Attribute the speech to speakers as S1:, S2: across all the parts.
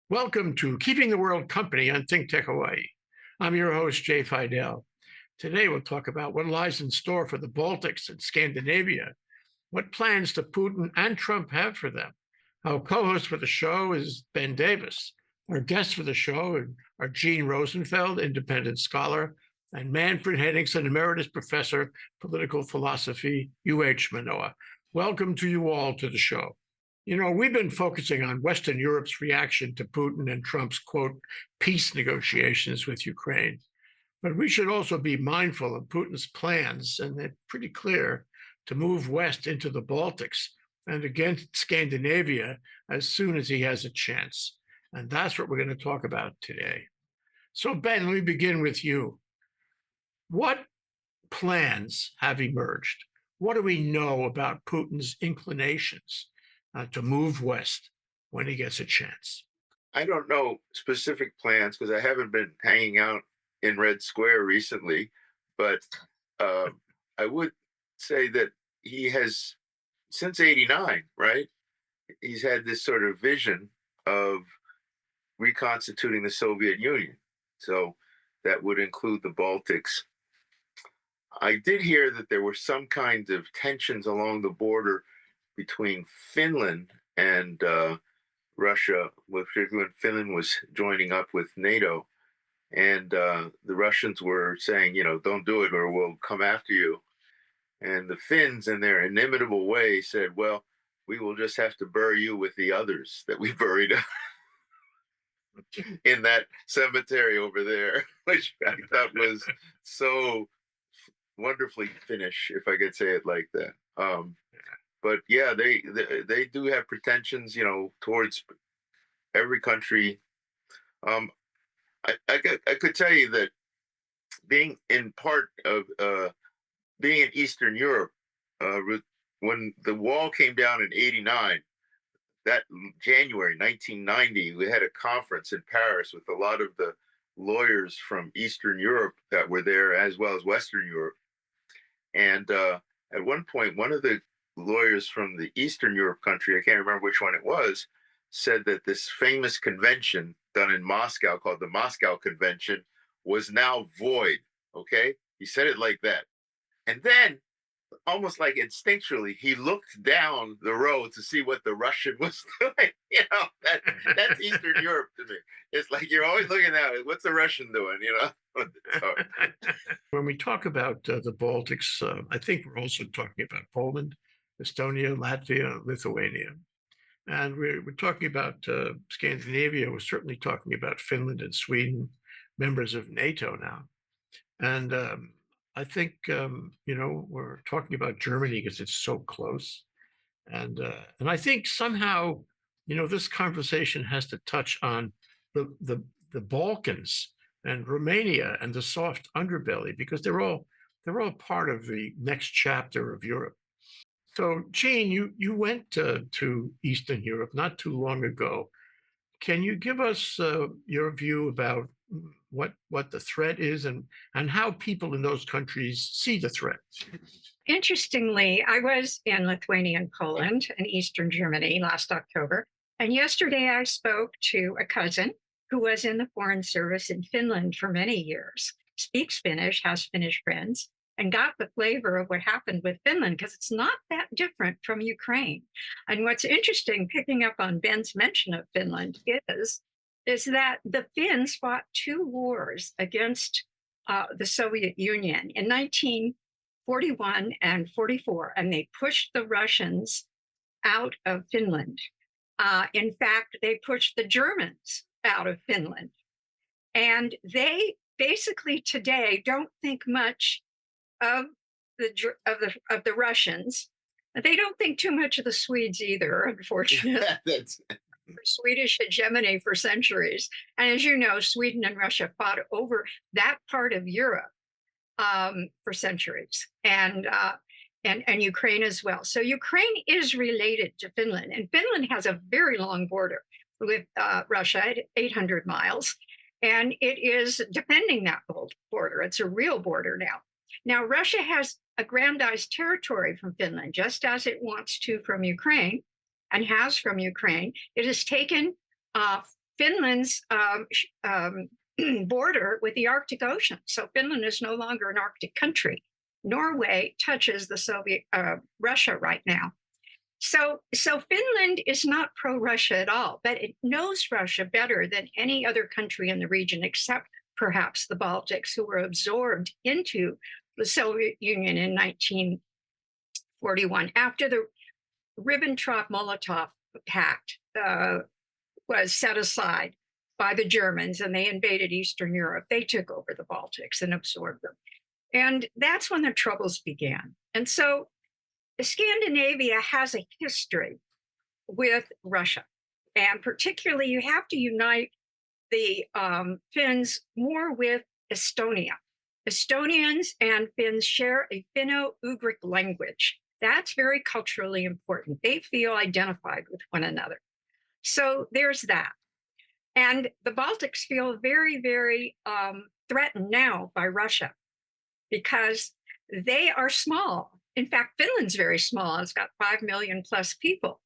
S1: Welcome to Keeping the World Company on ThinkTech Hawaii. I'm your host, Jay Fidell. Today, we'll talk about what lies in store for the Baltics and Scandinavia, what plans do Putin and Trump have for them. Our co-host for the show is Ben Davis. Our guests for the show are Gene Rosenfeld, independent scholar, and Manfred Henningsen, emeritus professor, political philosophy, Manoa. Welcome to you all to the show. You know, we've been focusing on Western Europe's reaction to Putin and Trump's, quote, peace negotiations with Ukraine. But we should also be mindful of Putin's plans, and they're pretty clear, to move west into the Baltics and against Scandinavia as soon as he has a chance. And that's what we're going to talk about today. So, Ben, let me begin with you. What plans have emerged? What do we know about Putin's inclinations to move west when he gets a chance?
S2: I don't know specific plans because I haven't been hanging out in Red Square recently, but uh, I would say that he has, since '89, right? He's had this sort of vision of reconstituting the Soviet Union. So that would include the Baltics. I did hear that there were some kinds of tensions along the border between Finland and Russia, particularly when Finland was joining up with NATO. And the Russians were saying, don't do it or we'll come after you. And the Finns, in their inimitable way, said, well, we will just have to bury you with the others that we buried in that cemetery over there, which I thought was so wonderfully Finnish, if I could say it like that. But yeah, they do have pretensions, towards every country. I could tell you that being in part of being in Eastern Europe, when the wall came down in '89, that January 1990, we had a conference in Paris with a lot of the lawyers from Eastern Europe that were there, as well as Western Europe. And at one point, one of the lawyers from the Eastern Europe country, I can't remember which one it was, said that this famous convention done in Moscow called the Moscow Convention was now void. Okay. He said it like that. And then, almost like instinctually, he looked down the road to see what the Russian was doing. That's Eastern Europe to me. It's like you're always looking at it. What's the Russian doing? So,
S1: When we talk about the Baltics, I think we're also talking about Poland, Estonia, Latvia, Lithuania. And we're talking about Scandinavia. We're certainly talking about Finland and Sweden, members of NATO now. And I think, we're talking about Germany because it's so close. And I think somehow, this conversation has to touch on the Balkans and Romania and the soft underbelly, because they're all part of the next chapter of Europe. So, Gene, you went to Eastern Europe not too long ago. Can you give us your view about what the threat is and how people in those countries see the threat?
S3: Interestingly, I was in Lithuania and Poland and Eastern Germany last October. And yesterday I spoke to a cousin who was in the Foreign Service in Finland for many years, speaks Finnish, has Finnish friends, and got the flavor of what happened with Finland, because it's not that different from Ukraine. And what's interesting, picking up on Ben's mention of Finland, is that the Finns fought two wars against the Soviet Union in 1941 and 44, and they pushed the Russians out of Finland. In fact, they pushed the Germans out of Finland. And they basically today don't think much of the Russians. They don't think too much of the Swedes either, unfortunately.
S2: that's
S3: Swedish hegemony for centuries. And as you know, Sweden and Russia fought over that part of Europe for centuries, and Ukraine as well. So Ukraine is related to Finland, and Finland has a very long border with Russia at 800 miles, and it is defending that border. It's a real border now. Now, Russia has aggrandized territory from Finland, just as it wants to from Ukraine, and has from Ukraine. It has taken Finland's border with the Arctic Ocean. So Finland is no longer an Arctic country. Norway touches the Soviet Russia right now. So Finland is not pro-Russia at all, but it knows Russia better than any other country in the region, except perhaps the Baltics, who were absorbed into the Soviet Union in 1941 after the Ribbentrop-Molotov Pact was set aside by the Germans and they invaded Eastern Europe. They took over the Baltics and absorbed them. And that's when the troubles began. And so Scandinavia has a history with Russia. And particularly, you have to unite the Finns more with Estonia. Estonians and Finns share a Finno-Ugric language. That's very culturally important. They feel identified with one another. So there's that. And the Baltics feel very, very threatened now by Russia because they are small. In fact, Finland's very small. It's got 5 million plus people.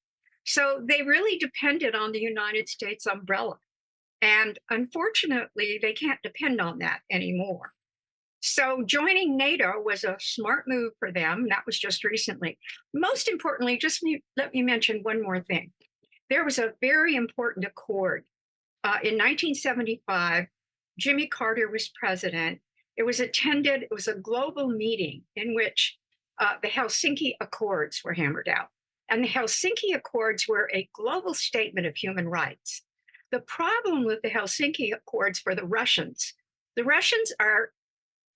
S3: So they really depended on the United States umbrella. And unfortunately, they can't depend on that anymore. So joining NATO was a smart move for them. That was just recently. Most importantly, let me mention one more thing. There was a very important accord. In 1975, Jimmy Carter was president. It was a global meeting in which the Helsinki Accords were hammered out. And the Helsinki Accords were a global statement of human rights. The problem with the Helsinki Accords for the Russians are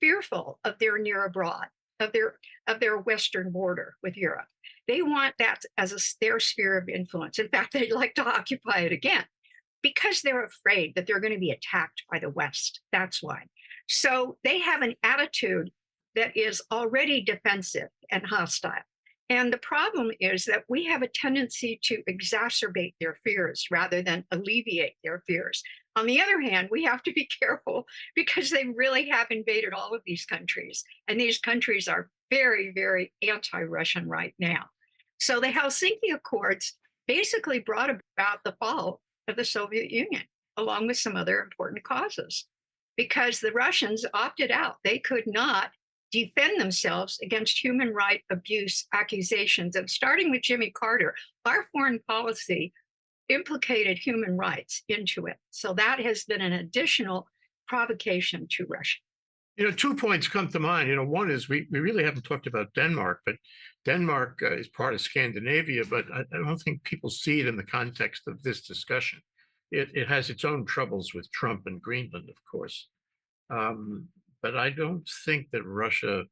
S3: fearful of their near abroad, of their western border with Europe. They want that as their sphere of influence. In fact, they'd like to occupy it again because they're afraid that they're going to be attacked by the West. That's why. So they have an attitude that is already defensive and hostile. And the problem is that we have a tendency to exacerbate their fears rather than alleviate their fears. On the other hand, we have to be careful because they really have invaded all of these countries. And these countries are very, very anti-Russian right now. So the Helsinki Accords basically brought about the fall of the Soviet Union, along with some other important causes, because the Russians opted out. They could not defend themselves against human rights abuse accusations. And starting with Jimmy Carter, our foreign policy implicated human rights into it. So that has been an additional provocation to Russia.
S1: 2 points come to mind. One is we really haven't talked about Denmark, but Denmark is part of Scandinavia, but I don't think people see it in the context of this discussion. It has its own troubles with Trump and Greenland, of course. But I don't think that Russia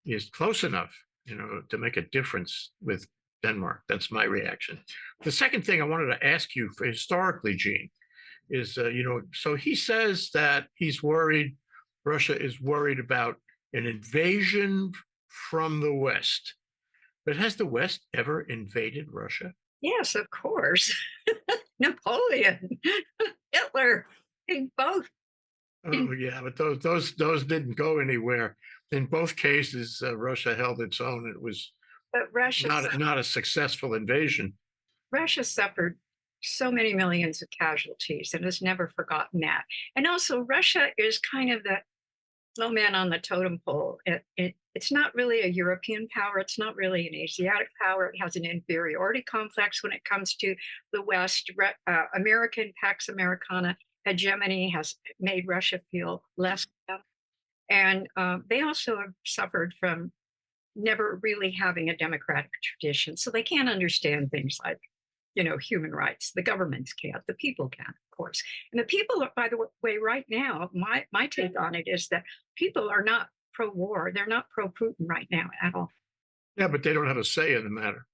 S1: is close enough, to make a difference with Denmark. That's my reaction. The second thing I wanted to ask you for historically, Gene, is, so he says that he's worried, Russia is worried about an invasion from the West. But has the West ever invaded Russia?
S3: Yes, of course. Napoleon, Hitler, they both.
S1: Oh yeah, but those didn't go anywhere. In both cases, Russia held its own. It was not a successful invasion.
S3: Russia suffered so many millions of casualties and has never forgotten that. And also, Russia is kind of the low man on the totem pole. It's not really a European power. It's not really an Asiatic power. It has an inferiority complex when it comes to the West. American Pax Americana hegemony has made Russia feel less. And they also have suffered from never really having a democratic tradition. So they can't understand things like, human rights. The governments can't, the people can, of course. And the people, by the way, right now, my take on it is that people are not pro-war. They're not pro-Putin right now at all.
S1: Yeah, but they don't have a say in the matter.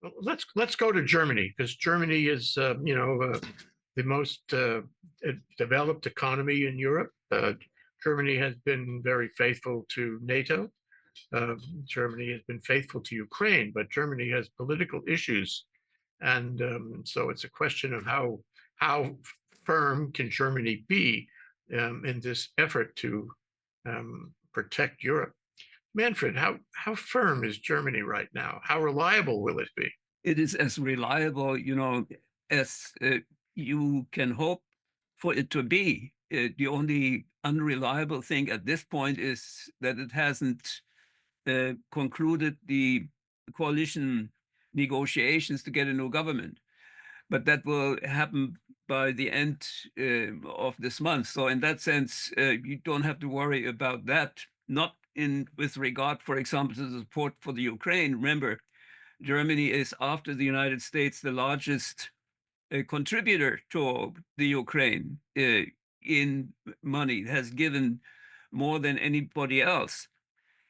S1: Well, let's go to Germany, because Germany is, the most developed economy in Europe. Germany has been very faithful to NATO. Germany has been faithful to Ukraine, but Germany has political issues. And so it's a question of how firm can Germany be in this effort to protect Europe. Manfred, how firm is Germany right now? How reliable will it be?
S4: It is as reliable, as you can hope for it to be. The only unreliable thing at this point is that it hasn't concluded the coalition negotiations to get a new government. But that will happen by the end of this month. So in that sense, you don't have to worry about that. Not in with regard, for example, to the support for the Ukraine. Remember, Germany is, after the United States, the largest contributor to the Ukraine in money. It has given more than anybody else.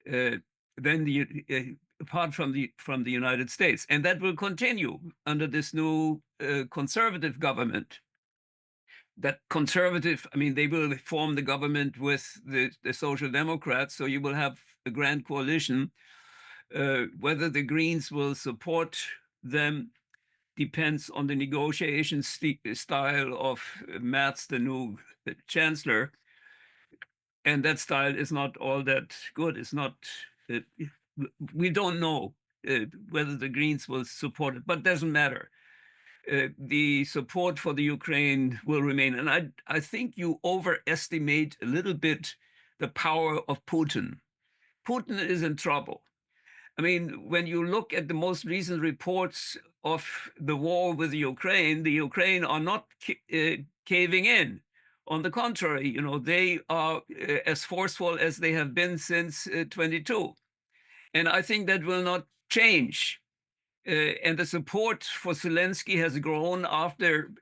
S4: Then apart from the United States, and that will continue under this new conservative government. That conservative, I mean, they will form the government with the Social Democrats, so you will have a grand coalition. Whether the Greens will support them depends on the negotiation style of Merz, the new chancellor. And that style is not all that good. It's not, we don't know whether the Greens will support it, but it doesn't matter. The support for the Ukraine will remain. And I think you overestimate a little bit the power of Putin. Putin is in trouble. I mean, when you look at the most recent reports of the war with the Ukraine are not caving in. On the contrary, you know, they are as forceful as they have been since 22. And I think that will not change. And the support for Zelensky has grown after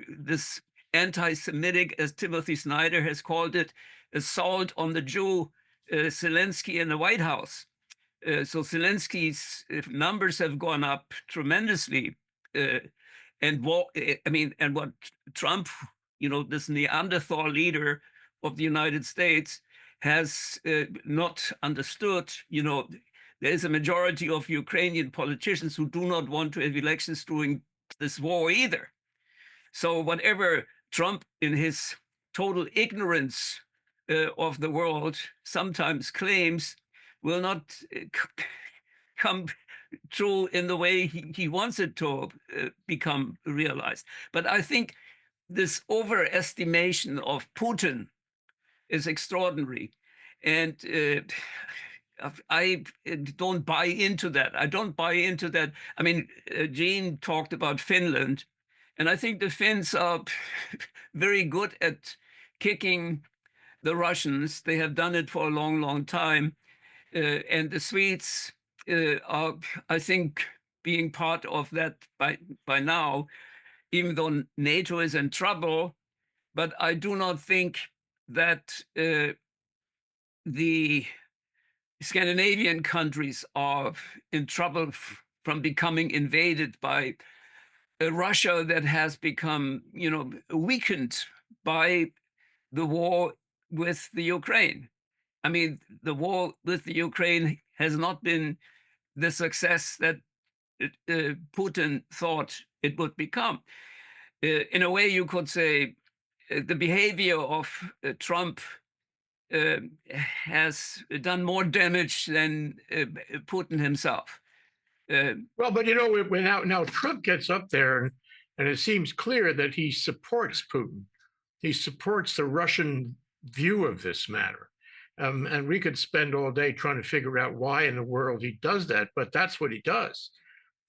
S4: this anti-Semitic, as Timothy Snyder has called it, assault on the Jew Zelensky in the White House. So Zelensky's numbers have gone up tremendously. And what Trump, you know, this Neanderthal leader of the United States, has not understood, you know, there is a majority of Ukrainian politicians who do not want to have elections during this war either. So whatever Trump, in his total ignorance of the world, sometimes claims, will not come true in the way he wants it to become realized. But I think this overestimation of Putin is extraordinary. And I don't buy into that. I don't buy into that. I mean, Jean talked about Finland, and I think the Finns are very good at kicking the Russians. They have done it for a long, long time. And the Swedes are, I think, being part of that by now, even though NATO is in trouble. But I do not think that the Scandinavian countries are in trouble from becoming invaded by a Russia that has become, you know, weakened by the war with the Ukraine. I mean, the war with the Ukraine has not been the success that Putin thought it would become. In a way, you could say the behavior of Trump has done more damage than Putin himself.
S1: Well, but you know, when now Trump gets up there, and it seems clear that he supports Putin. He supports the Russian view of this matter. And we could spend all day trying to figure out why in the world he does that, but that's what he does.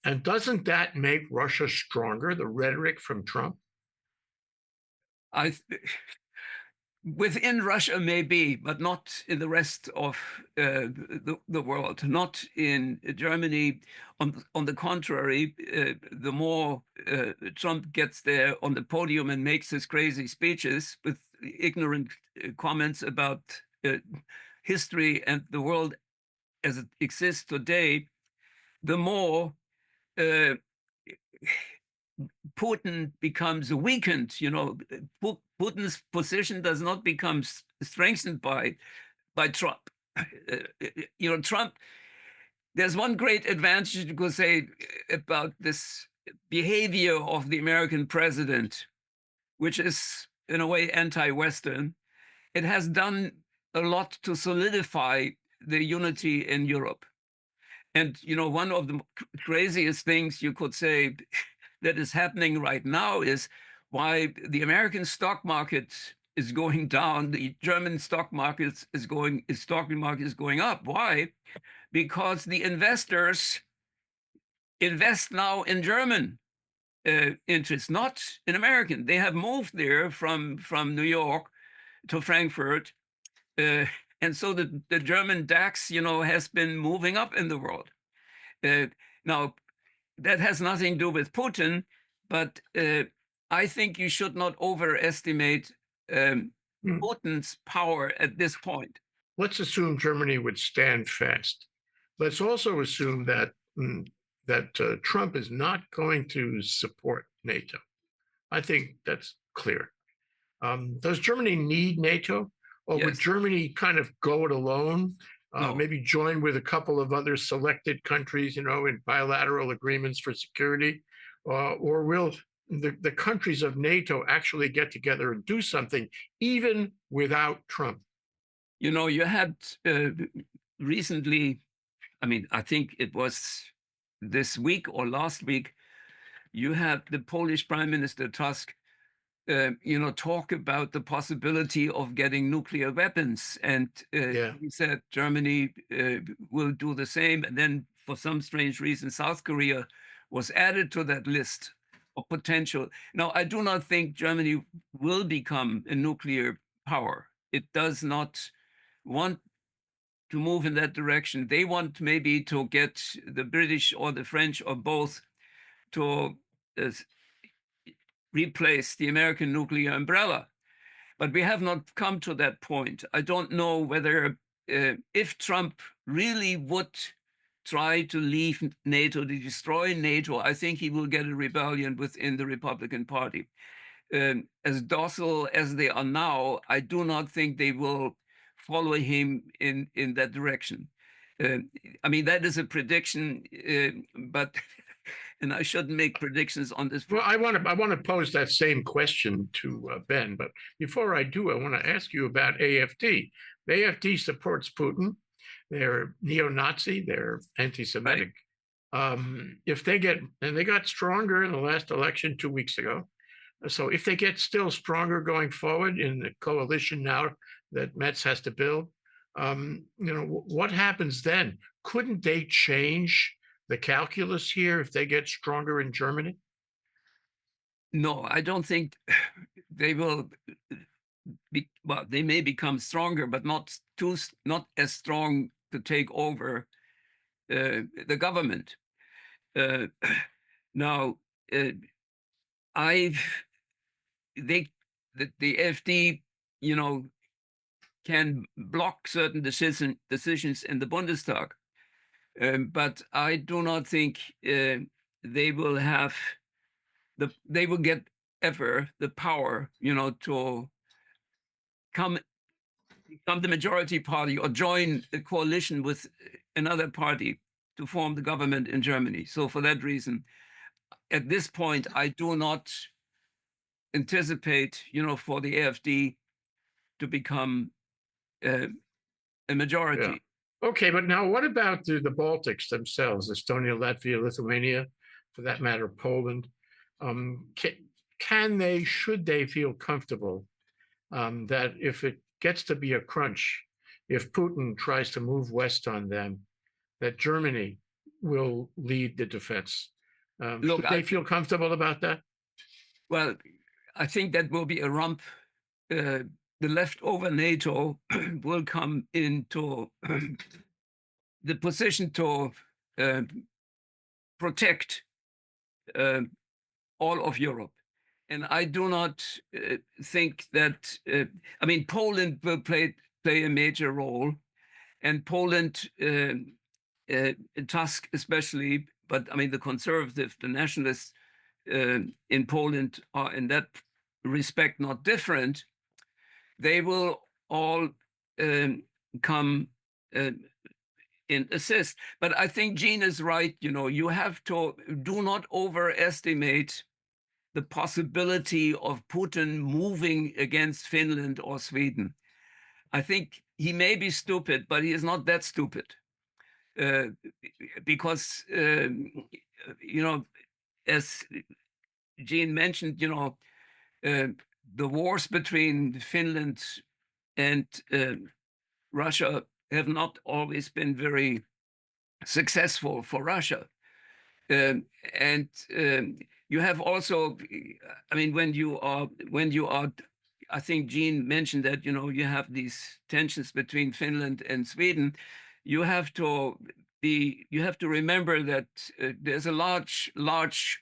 S1: And doesn't that make Russia stronger, the rhetoric from Trump?
S4: Within Russia, maybe, but not in the rest of the world, not in Germany. On the contrary, the more Trump gets there on the podium and makes his crazy speeches with ignorant comments about history and the world as it exists today, the more Putin becomes weakened. You know, Putin's position does not become strengthened by Trump. You know, Trump. There's one great advantage you could say about this behavior of the American president, which is in a way anti-Western. It has done a lot to solidify the unity in Europe. And you know, one of the craziest things you could say that is happening right now is why the American stock market is going down, the German stock market is going up. Why? Because the investors invest now in German interests, not in American. They have moved there from New York to Frankfurt, and so the German DAX, has been moving up in the world. Now, that has nothing to do with Putin, but I think you should not overestimate Putin's power at this point.
S1: Let's assume Germany would stand fast. Let's also assume that Trump is not going to support NATO. I think that's clear. Does Germany need NATO, or would
S4: Yes.
S1: Germany kind of go it alone?
S4: No.
S1: Maybe join with a couple of other selected countries, in bilateral agreements for security, or will the countries of NATO actually get together and do something, even without Trump?
S4: You had recently, I think it was this week or last week, you had the Polish Prime Minister Tusk, talk about the possibility of getting nuclear weapons. And
S1: Yeah.
S4: he said Germany will do the same. And then for some strange reason, South Korea was added to that list of potential. Now, I do not think Germany will become a nuclear power. It does not want to move in that direction. They want maybe to get the British or the French or both to replace the American nuclear umbrella. But we have not come to that point. I don't know whether if Trump really would try to leave NATO, to destroy NATO, I think he will get a rebellion within the Republican Party. As docile as they are now, I do not think they will follow him in that direction. That is a prediction, but and I shouldn't make predictions on this.
S1: Well, I want to pose that same question to Ben, but before I do, I want to ask you about AfD. The AfD supports Putin. They're neo-Nazi. They're anti-Semitic.
S4: Right.
S1: If they got stronger in the last election 2 weeks ago. So if they get still stronger going forward in the coalition now that Metz has to build, what happens then? Couldn't they change the calculus here if they get stronger in Germany?
S4: No, I don't think they will well, they may become stronger, but not as strong to take over the government. Now, the AfD, can block certain decisions in the Bundestag, but I do not think they will get ever the power, to become the majority party or join a coalition with another party to form the government in Germany. So for that reason, at this point, I do not anticipate, for the AfD to become a majority.
S1: Yeah. Okay, but now what about the Baltics themselves, Estonia, Latvia, Lithuania, for that matter, Poland? Should they feel comfortable that if it gets to be a crunch, if Putin tries to move west on them, that Germany will lead the defense? Should they feel comfortable about that?
S4: Well, I think that will be a rump. The leftover NATO will come into the position to protect all of Europe. And I do not think that, Poland will play a major role, and Poland, Tusk especially, but the conservative, the nationalists in Poland are in that respect not different. They will all come in assist. But I think Jean is right. You have to do not overestimate the possibility of Putin moving against Finland or Sweden. I think he may be stupid, but he is not that stupid. Because, as Jean mentioned, the wars between Finland and Russia have not always been very successful for Russia. And you have also, I mean, when you are, I think Jean mentioned that, you have these tensions between Finland and Sweden. You have to remember that there's a large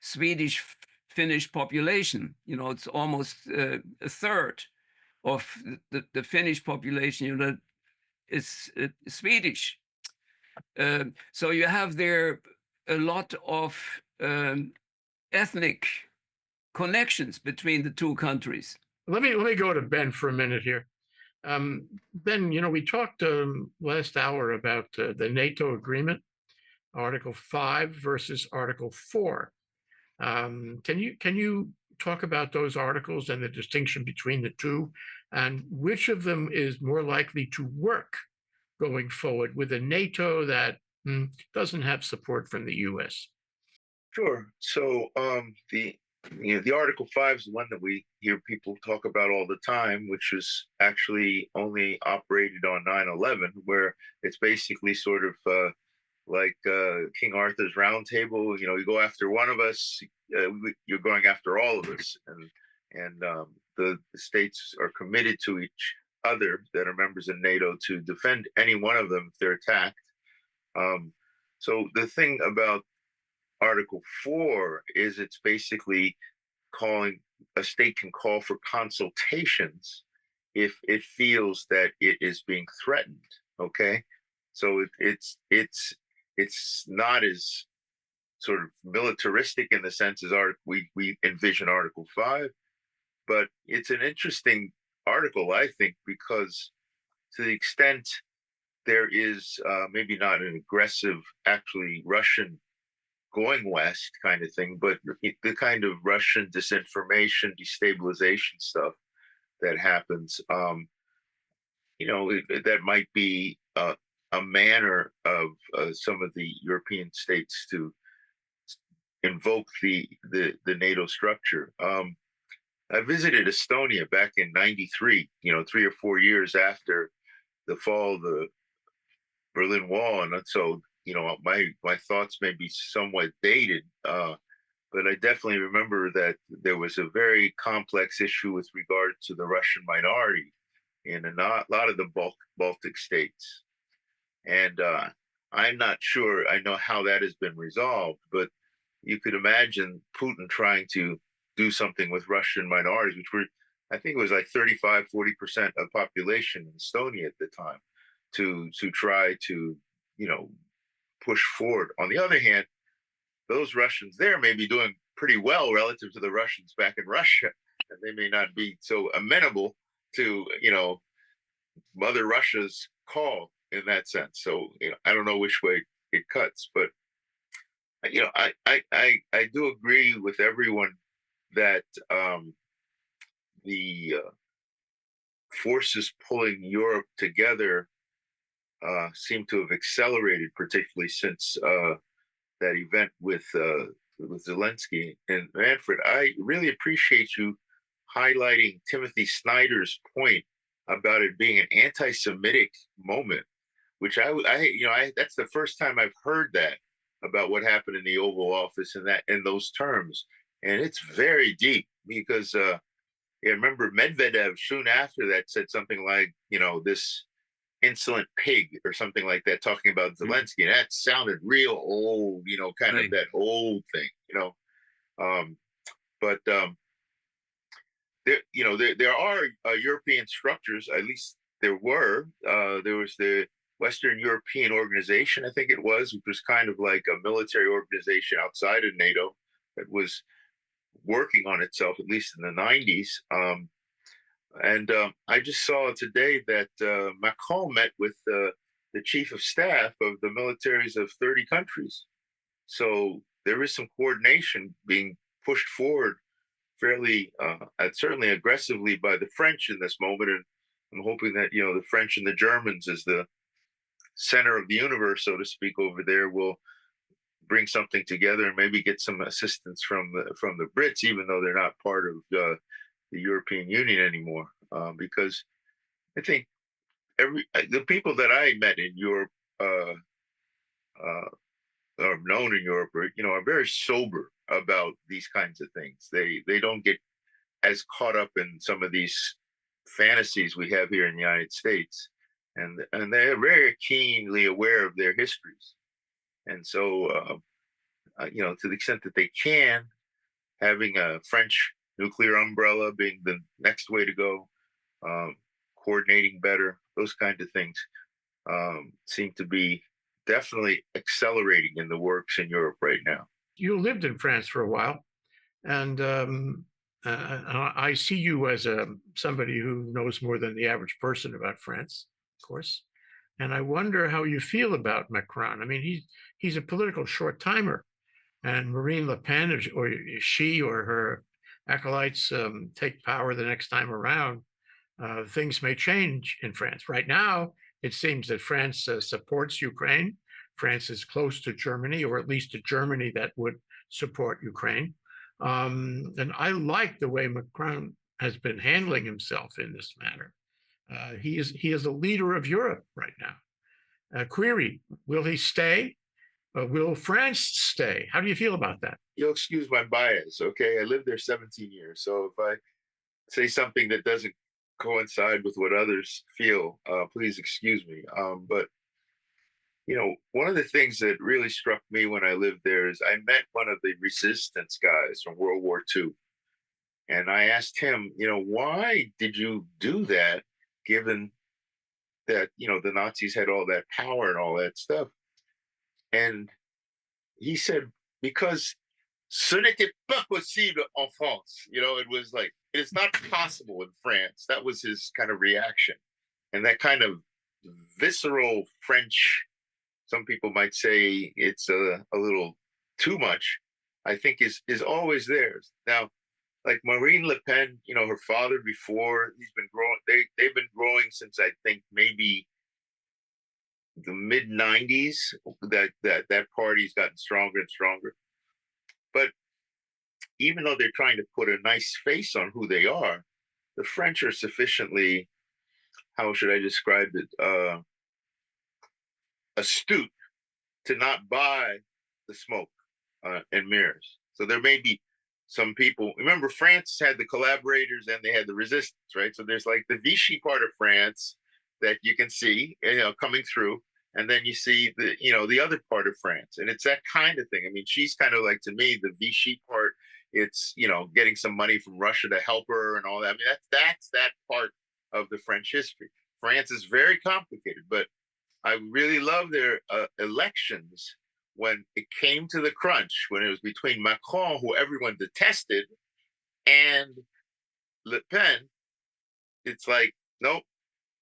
S4: Swedish-Finnish population. It's almost a third of the Finnish population, that is Swedish. So you have there a lot of ethnic connections between the two countries.
S1: Let me go to Ben for a minute here. Ben, we talked last hour about the NATO agreement, Article 5 versus Article 4. Can you talk about those articles and the distinction between the two, and which of them is more likely to work going forward with a NATO that doesn't have support from the U.S.?
S2: Sure. So the Article 5 is the one that we hear people talk about all the time, which is actually only operated on 9/11, where it's basically sort of like King Arthur's Round Table. You go after one of us, you're going after all of us, and the states are committed to each other that are members of NATO to defend any one of them if they're attacked. So the thing about Article 4 is it's basically calling a state can call for consultations if it feels that it is being threatened. Okay, so it's not as sort of militaristic in the sense as we envision Article 5, but it's an interesting article, I think, because to the extent there is maybe not an aggressive, actually Russian going west kind of thing, but the kind of Russian disinformation, destabilization stuff that happens, that might be a manner of some of the European states to invoke the NATO structure. I visited Estonia back in '93, 3 or 4 years after the fall of the Berlin Wall, and so my thoughts may be somewhat dated, but I definitely remember that there was a very complex issue with regard to the Russian minority in a lot of the Baltic states, and I'm not sure I know how that has been resolved, but you could imagine Putin trying to do something with Russian minorities, which were, I think it was like 35-40% of population in Estonia at the time, to try to push forward. On the other hand, those Russians there may be doing pretty well relative to the Russians back in Russia, and they may not be so amenable to Mother Russia's call in that sense. So I don't know which way it cuts, but I do agree with everyone that the forces pulling Europe together seem to have accelerated, particularly since that event with Zelensky. And Manfred, I really appreciate you highlighting Timothy Snyder's point about it being an anti-Semitic moment, which that's the first time I've heard that about what happened in the Oval Office in those terms, and it's very deep because remember Medvedev soon after that said something like this insolent pig or something like that, talking about Zelensky, and that sounded real old, kind of that old thing, but there are European structures, at least there was the Western European Organization, I think it was, which was kind of like a military organization outside of NATO that was working on itself, at least in the 90s. And I just saw today that Macron met with the chief of staff of the militaries of 30 countries. So there is some coordination being pushed forward fairly, certainly aggressively by the French in this moment. And I'm hoping that, the French and the Germans, as the center of the universe, so to speak, over there, will bring something together and maybe get some assistance from the Brits, even though they're not part of the European Union anymore. Because I think the people that I met in Europe, or known in Europe, are very sober about these kinds of things. They don't get as caught up in some of these fantasies we have here in the United States, and they're very keenly aware of their histories. And so, to the extent that they can, having a French nuclear umbrella being the next way to go, coordinating better, those kinds of things seem to be definitely accelerating in the works in Europe right now.
S1: You lived in France for a while, and I see you as somebody who knows more than the average person about France, of course. And I wonder how you feel about Macron. I mean, he's a political short timer, and Marine Le Pen, or she or her acolytes take power the next time around, things may change in France. Right now, it seems that France supports Ukraine. France is close to Germany, or at least to Germany that would support Ukraine. And I like the way Macron has been handling himself in this matter. He is a leader of Europe right now. Query: will he stay? Will France stay? How do you feel about that?
S2: You'll excuse my bias, okay? I lived there 17 years, so if I say something that doesn't coincide with what others feel, please excuse me. But one of the things that really struck me when I lived there is I met one of the resistance guys from World War II. And I asked him, why did you do that, given that, the Nazis had all that power and all that stuff? And he said, because ce n'était pas possible en France. It was like, it's not possible in France. That was his kind of reaction. And that kind of visceral French, some people might say it's a little too much, I think is always there. Now, like Marine Le Pen, her father before, he's been growing, they've been growing since I think maybe the mid 90s, that party's gotten stronger and stronger. But even though they're trying to put a nice face on who they are, the French are sufficiently, how should I describe it, astute to not buy the smoke and mirrors. So there may be some people, remember France had the collaborators and they had the resistance, right? So there's like the Vichy part of France that you can see, coming through. And then you see the other part of France. And it's that kind of thing. I mean, she's kind of like, to me, the Vichy part, it's, getting some money from Russia to help her and all that. I mean, that's that part of the French history. France is very complicated, but I really love their elections when it came to the crunch, when it was between Macron, who everyone detested, and Le Pen. It's like, nope.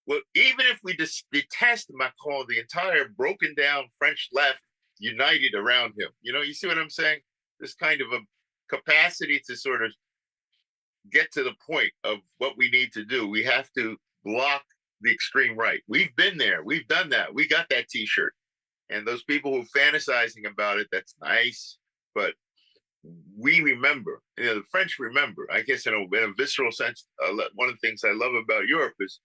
S2: Well, even if we detest Macron, the entire broken down French left united around him. You see what I'm saying? This kind of a capacity to sort of get to the point of what we need to do. We have to block the extreme right. We've been there. We've done that. We got that T-shirt. And those people who are fantasizing about it, that's nice. But we remember, the French remember. I guess in a visceral sense, one of the things I love about Europe is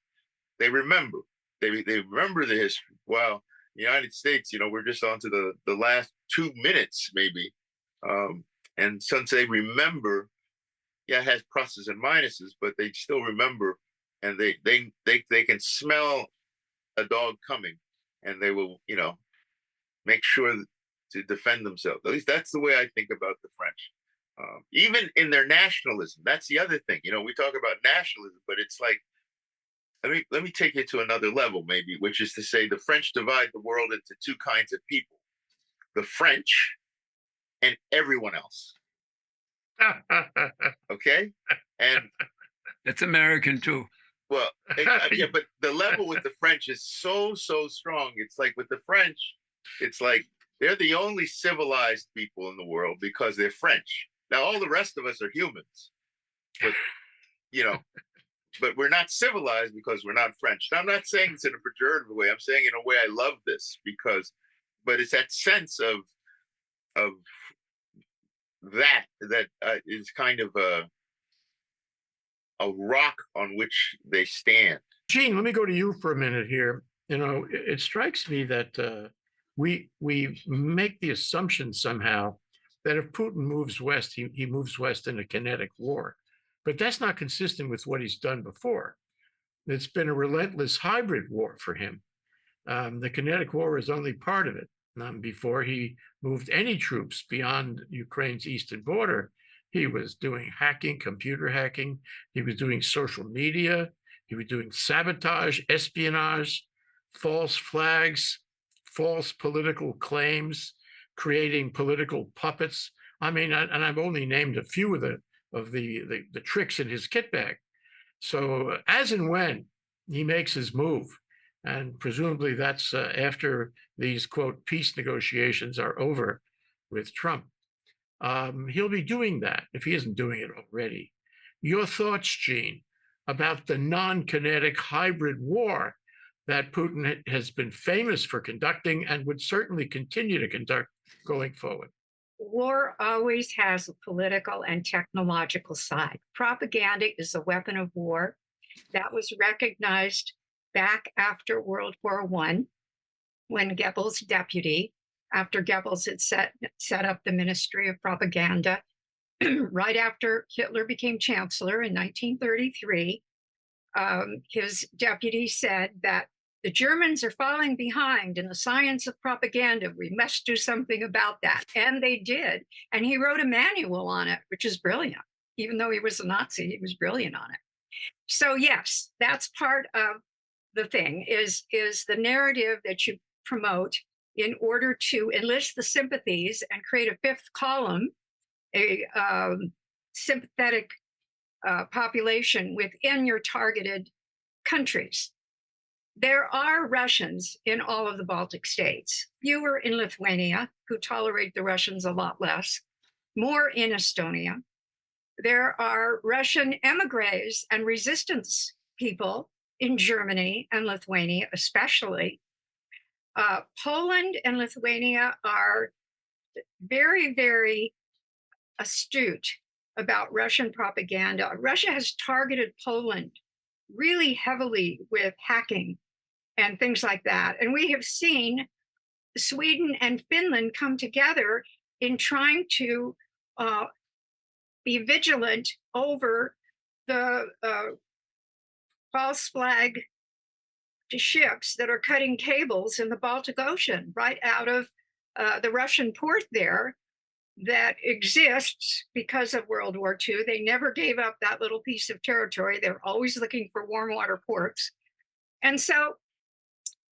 S2: they remember. They remember the history. While the United States, we're just on to the last 2 minutes, maybe. And since they remember, it has pluses and minuses, but they still remember, and they can smell a dog coming, and they will, make sure to defend themselves. At least that's the way I think about the French. Even in their nationalism, that's the other thing. We talk about nationalism, but it's like, let me take it to another level, maybe, which is to say the French divide the world into two kinds of people: the French and everyone else. Okay? And
S4: that's American too.
S2: Well, yeah, but the level with the French is so strong. It's like with the French, it's like they're the only civilized people in the world because they're French. Now, all the rest of us are humans, but but we're not civilized because we're not French. Now, I'm not saying this in a pejorative way. I'm saying in a way I love this but it's that sense of of that is kind of a rock on which they stand.
S1: Gene, let me go to you for a minute here. You know, it strikes me that we make the assumption somehow that if Putin moves west, he moves west in a kinetic war. But that's not consistent with what he's done before. It's been a relentless hybrid war for him. The kinetic war is only part of it. Before he moved any troops beyond Ukraine's eastern border, he was doing hacking, computer hacking. He was doing social media. He was doing sabotage, espionage, false flags, false political claims, creating political puppets. I mean, and I've only named a few of the tricks in his kit bag. So as and when he makes his move, and presumably that's after these, quote, peace negotiations are over with Trump, he'll be doing that if he isn't doing it already. Your thoughts, Gene, about the non-kinetic hybrid war that Putin has been famous for conducting and would certainly continue to conduct going forward?
S3: War always has a political and technological side. Propaganda is a weapon of war. That was recognized back after World War I, when Goebbels' deputy, after Goebbels had set up the Ministry of Propaganda, right after Hitler became chancellor in 1933, his deputy said that the Germans are falling behind in the science of propaganda. We must do something about that. And they did. And he wrote a manual on it, which is brilliant. Even though he was a Nazi, he was brilliant on it. So yes, that's part of the thing, is the narrative that you promote in order to enlist the sympathies and create a fifth column, a sympathetic population within your targeted countries. There are Russians in all of the Baltic states, fewer in Lithuania, who tolerate the Russians a lot less, more in Estonia. There are Russian emigres and resistance people in Germany and Lithuania, especially. Poland and Lithuania are very, very astute about Russian propaganda. Russia has targeted Poland really heavily with hacking and things like that. And we have seen Sweden and Finland come together in trying to be vigilant over the false flag ships that are cutting cables in the Baltic Ocean right out of the Russian port there that exists because of World War II. They never gave up that little piece of territory. They're always looking for warm water ports. And so,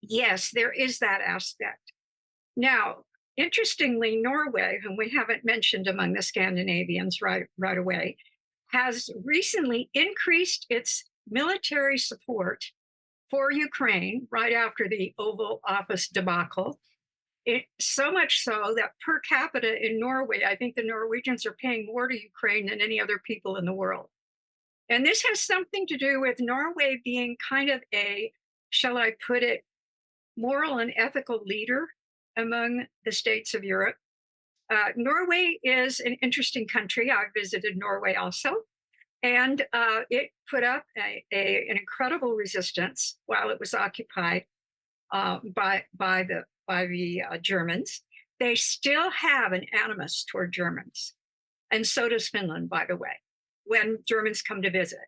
S3: yes, there is that aspect. Now, interestingly, Norway, whom we haven't mentioned among the Scandinavians right away, has recently increased its military support for Ukraine right after the Oval Office debacle. So much so that per capita in Norway, I think the Norwegians are paying more to Ukraine than any other people in the world. And this has something to do with Norway being kind of a, shall I put it, moral and ethical leader among the states of Europe. Norway is an interesting country. I've visited Norway also. And it put up an incredible resistance while it was occupied by the Germans. They still have an animus toward Germans. And so does Finland, by the way, when Germans come to visit.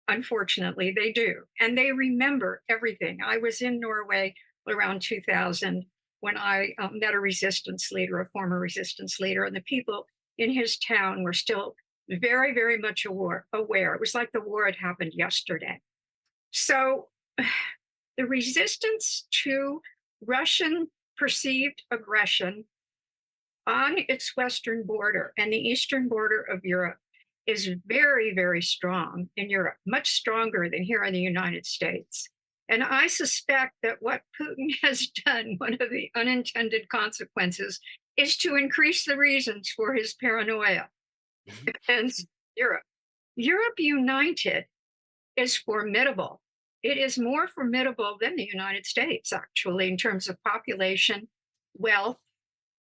S3: Unfortunately, they do. And they remember everything. I was in Norway around 2000 when I met a resistance leader, a former resistance leader, and the people in his town were still very, very much aware. It was like the war had happened yesterday. So the resistance to Russian perceived aggression on its western border and the eastern border of Europe is very, very strong in Europe, much stronger than here in the United States. And I suspect that what Putin has done, one of the unintended consequences, is to increase the reasons for his paranoia against Europe. Europe united is formidable. It is more formidable than the United States, actually, in terms of population, wealth,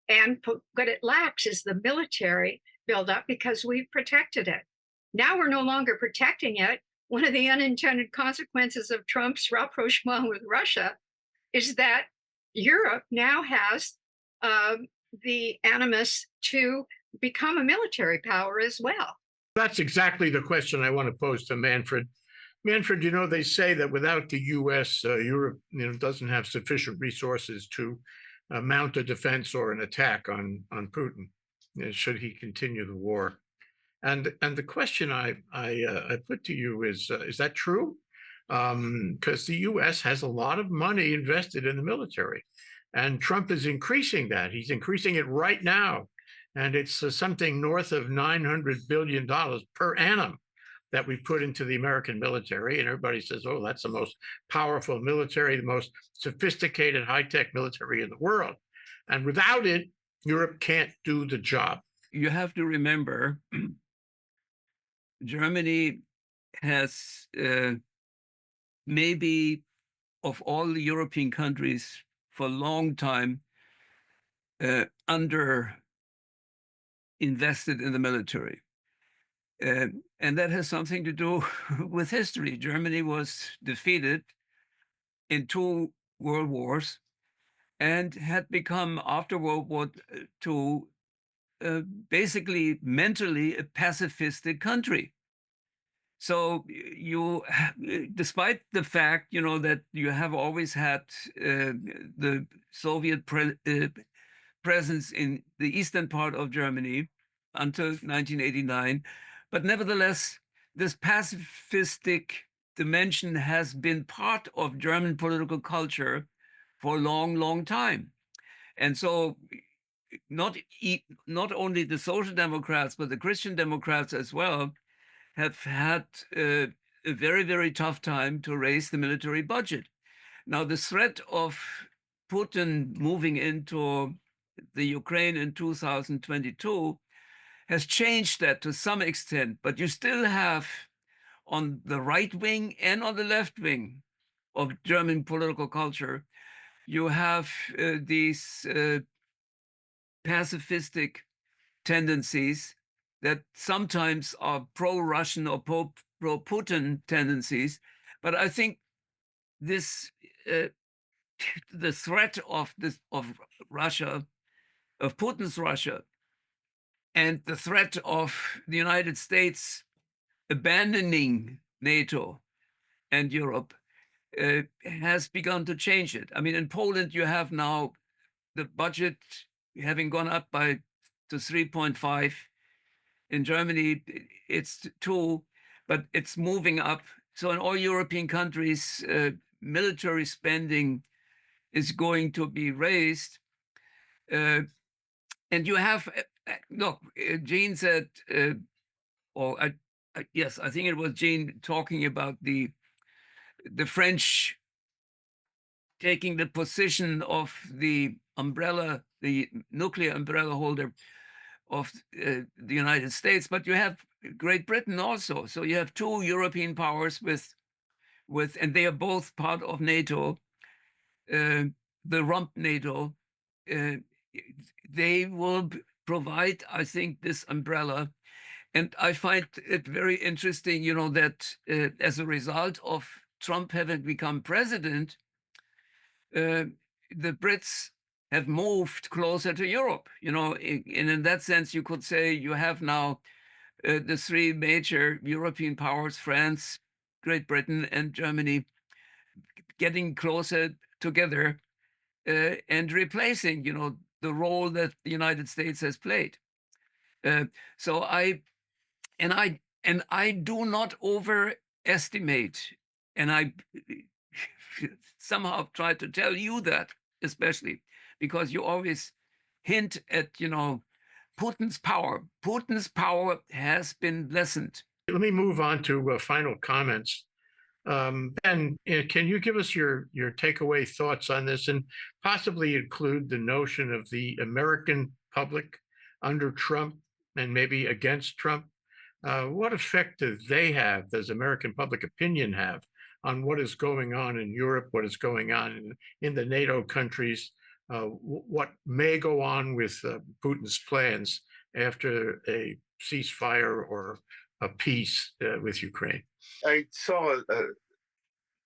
S3: And what it lacks is the military buildup because we've protected it. Now we're no longer protecting it. One of the unintended consequences of Trump's rapprochement with Russia is that Europe now has the animus to become a military power as well.
S1: That's exactly the question I want to pose to Manfred. Manfred, they say that without the U.S., Europe, doesn't have sufficient resources to mount a defense or an attack on Putin, should he continue the war. And the question I put to you is that true? Because the U.S. has a lot of money invested in the military, and Trump is increasing that. He's increasing it right now, and it's something north of $900 billion per annum that we put into the American military. And everybody says, oh, that's the most powerful military, the most sophisticated, high-tech military in the world. And without it, Europe can't do the job.
S4: You have to remember, Germany has maybe of all the European countries for a long time under invested in the military. And that has something to do with history. Germany was defeated in 2 world wars and had become, after World War II, basically mentally a pacifistic country. So despite the fact, that you have always had the Soviet presence in the eastern part of Germany until 1989, but nevertheless, this pacifistic dimension has been part of German political culture for a long, long time. And so not only the Social Democrats, but the Christian Democrats as well have had a very, very tough time to raise the military budget. Now, the threat of Putin moving into the Ukraine in 2022 has changed that to some extent, but you still have on the right wing and on the left wing of German political culture, you have these pacifistic tendencies that sometimes are pro-Russian or pro-Putin tendencies. But I think this the threat of Russia, of Putin's Russia, and the threat of the United States abandoning NATO and Europe has begun to change it. I mean, in Poland, you have now the budget having gone up to 3.5. In Germany, it's 2, but it's moving up. So in all European countries, military spending is going to be raised. And you have, look, Jean said, yes, I think it was Jean talking about the French taking the position of the umbrella, the nuclear umbrella holder of the United States, but you have Great Britain also. So you have 2 European powers with, and they are both part of NATO, the rump NATO. They will provide, I think, this umbrella. And I find it very interesting, that as a result of Trump having become president, the Brits have moved closer to Europe, and in that sense, you could say you have now the 3 major European powers, France, Great Britain, and Germany, getting closer together and replacing, the role that the United States has played. So I do not overestimate, and I somehow try to tell you that, especially because you always hint at, Putin's power. Putin's power has been lessened.
S1: Let me move on to final comments. Ben, can you give us your takeaway thoughts on this, and possibly include the notion of the American public under Trump and maybe against Trump? What effect do they have, does American public opinion have on what is going on in Europe, what is going on in the NATO countries, what may go on with Putin's plans after a ceasefire or a peace with Ukraine?
S2: I saw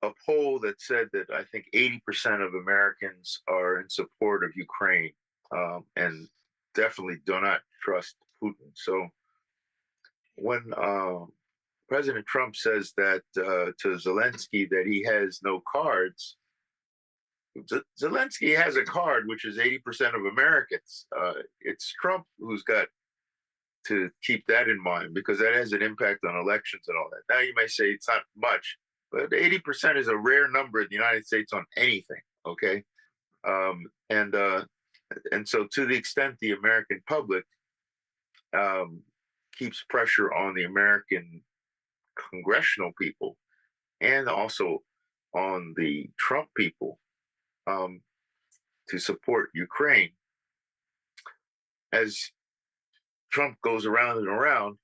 S2: a poll that said that I think 80% of Americans are in support of Ukraine, and definitely do not trust Putin. So when President Trump says that to Zelensky that he has no cards, Zelensky has a card, which is 80% of Americans. It's Trump who's got to keep that in mind, because that has an impact on elections and all that. Now you may say it's not much, but 80% is a rare number in the United States on anything. Okay, um, and uh, and so to the extent the American public keeps pressure on the American congressional people and also on the Trump people um, to support Ukraine, as Trump goes around and around,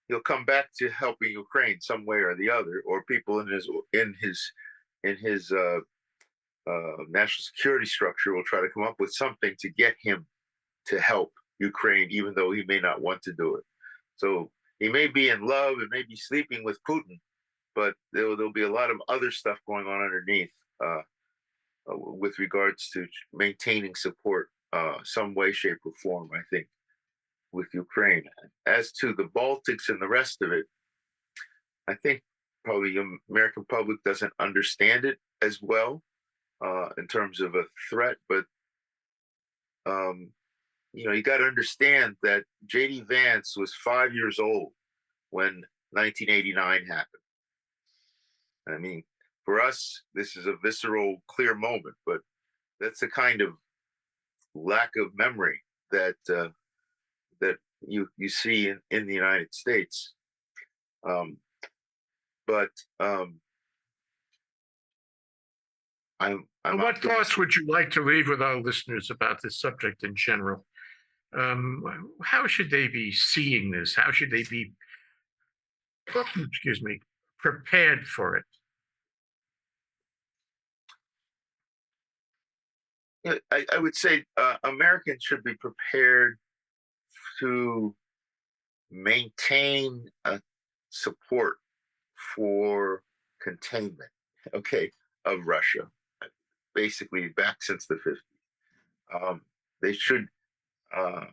S2: he'll come back to helping Ukraine some way or the other, or people in his national security structure will try to come up with something to get him to help Ukraine, even though he may not want to do it. So he may be in love and may be sleeping with Putin, but there'll be a lot of other stuff going on underneath with regards to maintaining support, some way, shape, or form, I think, with Ukraine. As to the Baltics and the rest of it, I think probably the American public doesn't understand it as well in terms of a threat, but you got to understand that J.D. Vance was 5 years old when 1989 happened. I mean, for us, this is a visceral, clear moment, but that's the kind of lack of memory that that you see in the United States. But I'm
S1: What thoughts would you like to leave with our listeners about this subject in general? How should they be seeing this? How should they be, excuse me, prepared for it?
S2: I would say Americans should be prepared to maintain support for containment, okay, of Russia, basically back since the 50s. They should, I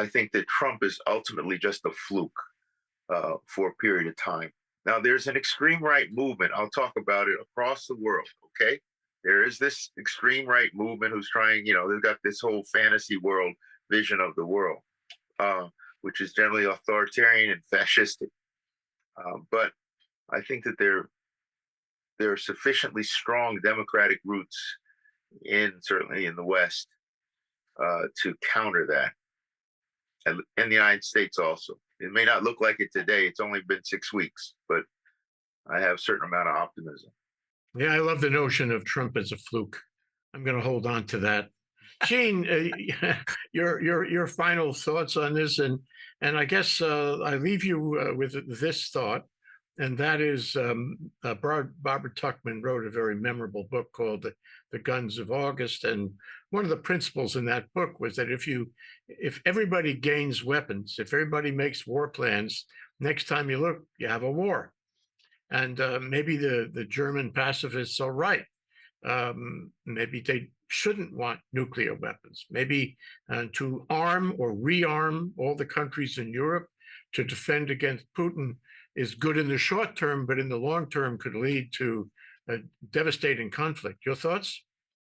S2: think that Trump is ultimately just a fluke for a period of time. Now, there's an extreme right movement. I'll talk about it across the world, okay? There is this extreme right movement who's trying, they've got this whole fantasy world vision of the world, which is generally authoritarian and fascistic. But I think that there are sufficiently strong democratic roots certainly in the West to counter that, and in the United States also. It may not look like it today. It's only been 6 weeks, but I have a certain amount of optimism.
S1: Yeah, I love the notion of Trump as a fluke. I'm going to hold on to that. Gene, your final thoughts on this, and I guess I leave you with this thought, and that is Barbara Tuchman wrote a very memorable book called The Guns of August, and one of the principles in that book was that if everybody gains weapons, if everybody makes war plans, next time you look, you have a war. And maybe the German pacifists are right. Maybe they shouldn't want nuclear weapons. Maybe to arm or rearm all the countries in Europe to defend against Putin is good in the short term, but in the long term could lead to a devastating conflict. Your thoughts?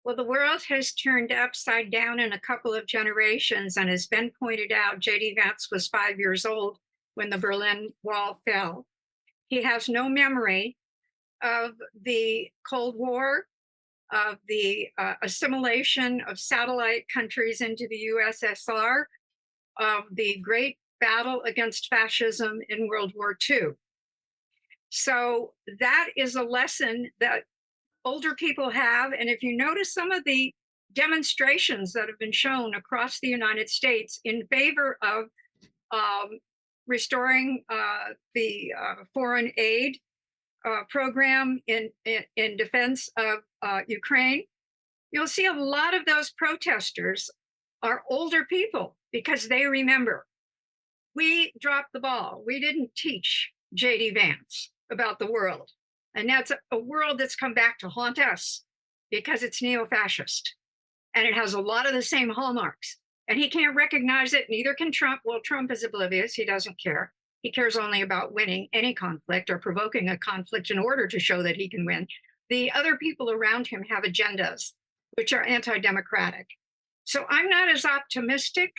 S3: Well, the world has turned upside down in a couple of generations. And as Ben pointed out, J.D. Vance was 5 years old when the Berlin Wall fell. He has no memory of the Cold War, of the assimilation of satellite countries into the USSR, of the great battle against fascism in World War II. So that is a lesson that older people have. And if you notice some of the demonstrations that have been shown across the United States in favor of restoring the foreign aid program in defense of Ukraine, you'll see a lot of those protesters are older people because they remember we dropped the ball. We didn't teach J.D. Vance about the world. And that's a world that's come back to haunt us because it's neo-fascist. And it has a lot of the same hallmarks. And he can't recognize it, neither can Trump. Well, Trump is oblivious. He doesn't care. He cares only about winning any conflict or provoking a conflict in order to show that he can win. The other people around him have agendas, which are anti-democratic. So I'm not as optimistic.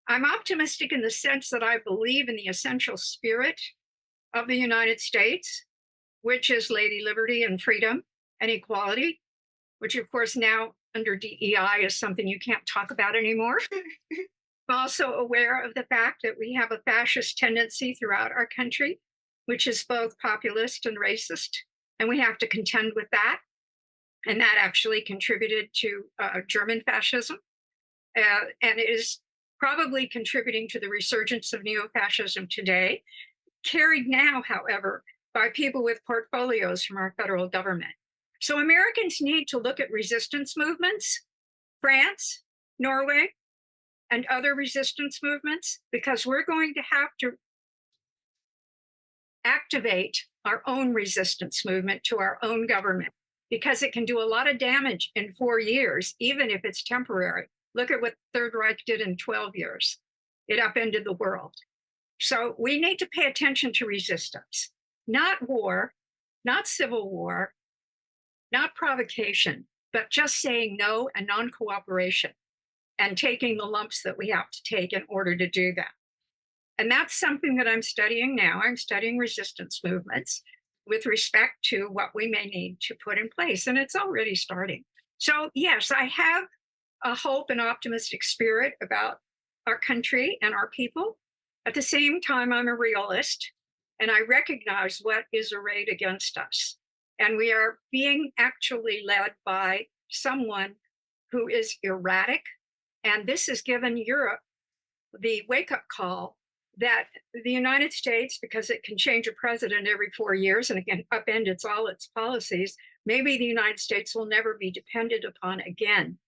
S3: I'm optimistic in the sense that I believe in the essential spirit of the United States, which is Lady Liberty and freedom and equality, which of course now under DEI is something you can't talk about anymore. I'm also aware of the fact that we have a fascist tendency throughout our country, which is both populist and racist, and we have to contend with that. And that actually contributed to German fascism, and it is probably contributing to the resurgence of neo-fascism today, carried now, however, by people with portfolios from our federal government. So Americans need to look at resistance movements, France, Norway, and other resistance movements, because we're going to have to activate our own resistance movement to our own government, because it can do a lot of damage in 4 years, even if it's temporary. Look at what the Third Reich did in 12 years. It upended the world. So we need to pay attention to resistance, not war, not civil war, not provocation, but just saying no and non-cooperation and taking the lumps that we have to take in order to do that. And that's something that I'm studying now. I'm studying resistance movements with respect to what we may need to put in place. And it's already starting. So yes, I have a hope and optimistic spirit about our country and our people. At the same time, I'm a realist, and I recognize what is arrayed against us. And we are being actually led by someone who is erratic. And this has given Europe the wake-up call that the United States, because it can change a president every 4 years and it can upend all its policies, maybe the United States will never be depended upon again.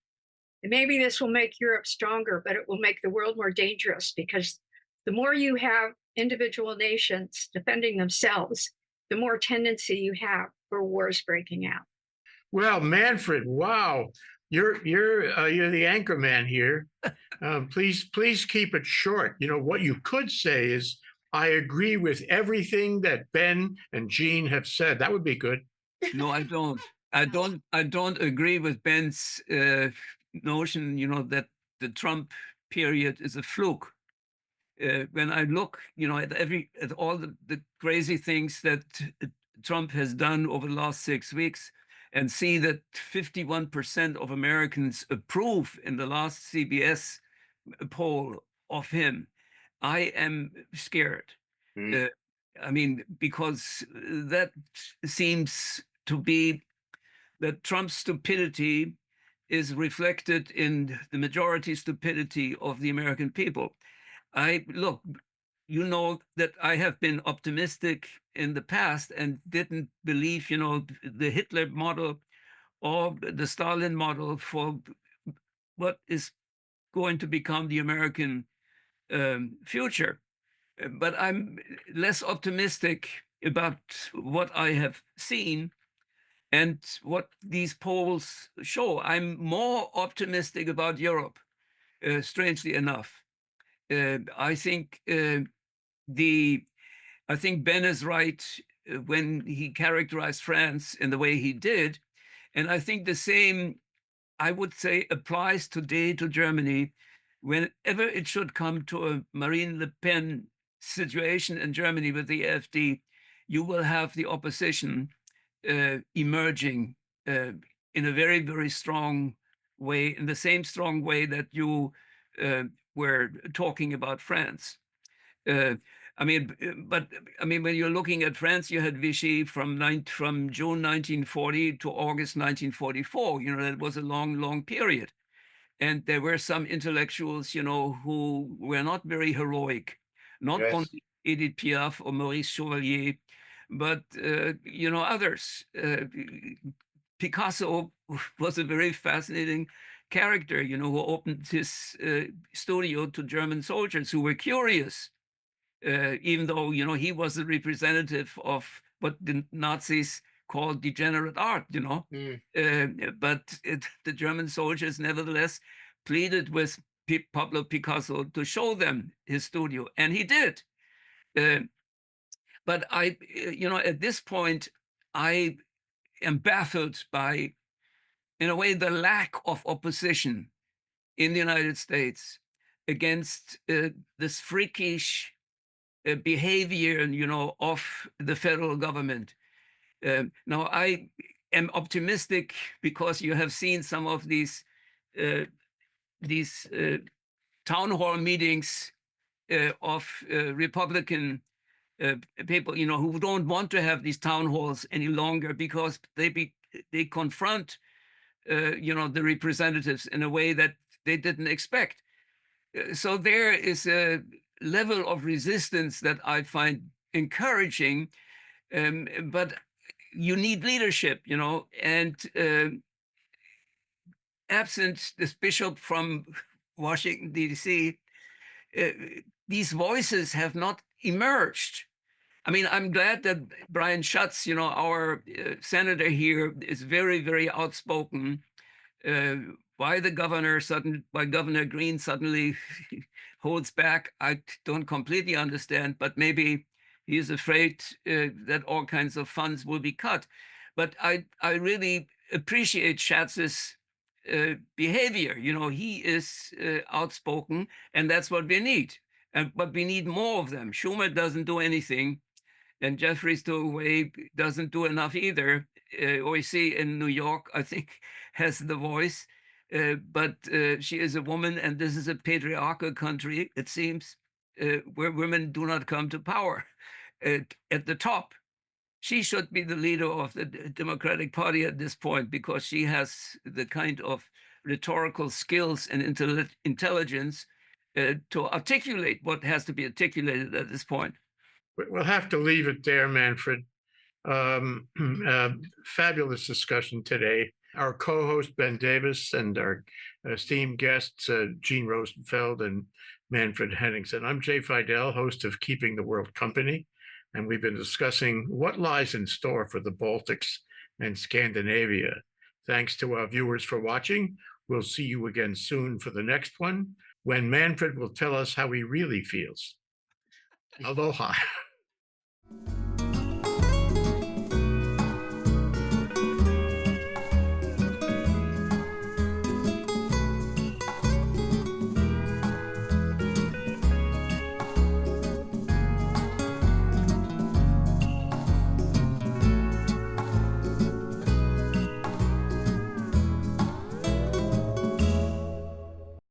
S3: And maybe this will make Europe stronger, but it will make the world more dangerous, because the more you have individual nations defending themselves, the more tendency you have for wars breaking out.
S1: Well, Manfred, wow, you're the anchor man here. Please keep it short. You know, what you could say is, I agree with everything that Ben and Jean have said. That would be good.
S4: No, I don't. I don't agree with Ben's notion, you know, that the Trump period is a fluke. When I look, you know, at all the crazy things that Trump has done over the last 6 weeks, and see that 51% of Americans approve in the last CBS poll of him, I am scared. I mean, because that seems to be that Trump's stupidity is reflected in the majority stupidity of the American people. Look, you know that I have been optimistic in the past and didn't believe, you know, the Hitler model or the Stalin model for what is going to become the American future. But I'm less optimistic about what I have seen and what these polls show. I'm more optimistic about Europe, strangely enough. I think Ben is right when he characterized France in the way he did, and I think the same, I would say, applies today to Germany. Whenever it should come to a Marine Le Pen situation in Germany with the AfD, you will have the opposition emerging in a very, very strong way, in the same strong way that you were talking about France. But when you're looking at France, you had Vichy from June 1940 to August 1944. You know, that was a long, long period. And there were some intellectuals, you know, who were not very heroic, not
S2: Yes.
S4: only Edith Piaf or Maurice Chevalier, but others. Picasso was a very fascinating character, who opened his studio to German soldiers who were curious, even though he was a representative of what the Nazis called degenerate art. But the German soldiers nevertheless pleaded with Pablo Picasso to show them his studio, and he did. But at this point, I am baffled by, in a way, the lack of opposition in the United States against this freakish behavior, of the federal government. Now, I am optimistic because you have seen some of these town hall meetings of Republican people, who don't want to have these town halls any longer because they confront, the representatives in a way that they didn't expect. So there is a level of resistance that I find encouraging, but you need leadership, and absent this bishop from Washington, D.C., these voices have not emerged. I mean, I'm glad that Brian Schatz, our senator here, is very, very outspoken. Why Governor Green suddenly holds back, I don't completely understand, but maybe he is afraid that all kinds of funds will be cut. But I really appreciate Schatz's behavior. He is outspoken, and that's what we need. But we need more of them. Schumer doesn't do anything, and Jeffrey Stowaway doesn't do enough either. OEC in New York, I think, has the voice, but she is a woman, and this is a patriarchal country, it seems, where women do not come to power at the top. She should be the leader of the Democratic Party at this point because she has the kind of rhetorical skills and intelligence to articulate what has to be articulated at this point.
S1: We'll have to leave it there, Manfred. Fabulous discussion today. Our co-host, Ben Davis, and our esteemed guests, Gene Rosenfeld and Manfred Henningsen. I'm Jay Fidell, host of Keeping the World Company, and we've been discussing what lies in store for the Baltics and Scandinavia. Thanks to our viewers for watching. We'll see you again soon for the next one, when Manfred will tell us how he really feels. Aloha.